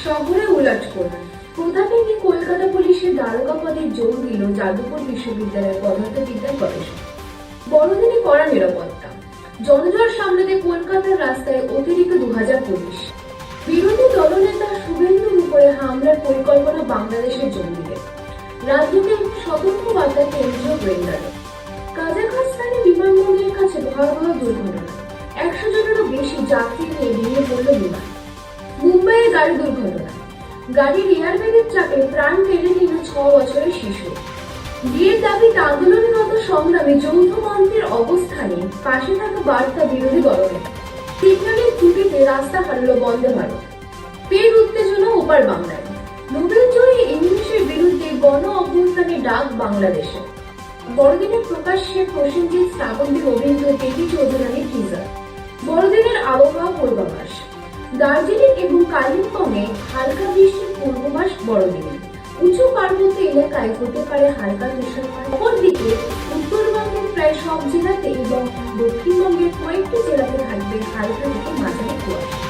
শহরে উলট করুন। কোথা থেকে কলকাতা পুলিশের দারোগা পদে যোগ দিল যাদবপুর বিশ্ববিদ্যালয়ের পদার্থবিদ্যার গবেষক। বড়দিনে কড়া নিরাপত্তা, জনজট সামলাতে কলকাতার রাস্তায় অতিরিক্ত 2000 পুলিশ। বিরোধী দলনেতা শুভেন্দুর উপরে হামলার পরিকল্পনা বাংলাদেশের জঙ্গিদের। রাজ্যকে সতর্ক বার্তা কেন্দ্রীয় গোয়েন্দাদের। কাজাখস্তানে বিমানবন্দরের কাছে ভয়াবহ দুর্ঘটনা, 100 জনেরও বেশি যাত্রী নিয়ে ভেঙে পড়ল বিমান। মুম্বাইয়ে গাড়ি দুর্ঘটনা, গাড়ির এয়ারব্যাগের চাপে প্রাণ কেড়ে নিল 6 বছরের শিশু। বিয়ের দাবিতে আন্দোলনরত সংগ্রামে যৌথ মঞ্চের অবস্থানে পাশে থাকা বার্তা বিরোধী দলনেতা। সিগন্যালের ত্রুটিতে রাস্তা হারল বন্দে ভারত। ফের উত্তেজনা ওপার বাংলায়। নোবেল জয়ী ইংলিশের বিরুদ্ধে গণ অভ্যুত্থানের ডাক বাংলাদেশে। বড়দিনে প্রকাশ্যে প্রসেনজিৎ, শ্রাবন্তী, রবীন্দ্র, দেবী চৌধুরানীর টিজার। বড়দিনের আবহাওয়া পূর্বাভাস, দার্জিলিং এবং কালিম্পংয়ে হালকা বৃষ্টির পূর্বাভাস। বড়দিনে উঁচু পার্বত্য এলাকায় হতে পারে হালকা তুষারপাত। অপরদিকে উত্তরবঙ্গের প্রায় সব জেলাতে এবং দক্ষিণবঙ্গের কয়েকটি জেলাতে থাকবে হালকা থেকে মাঝারি কুয়াশা।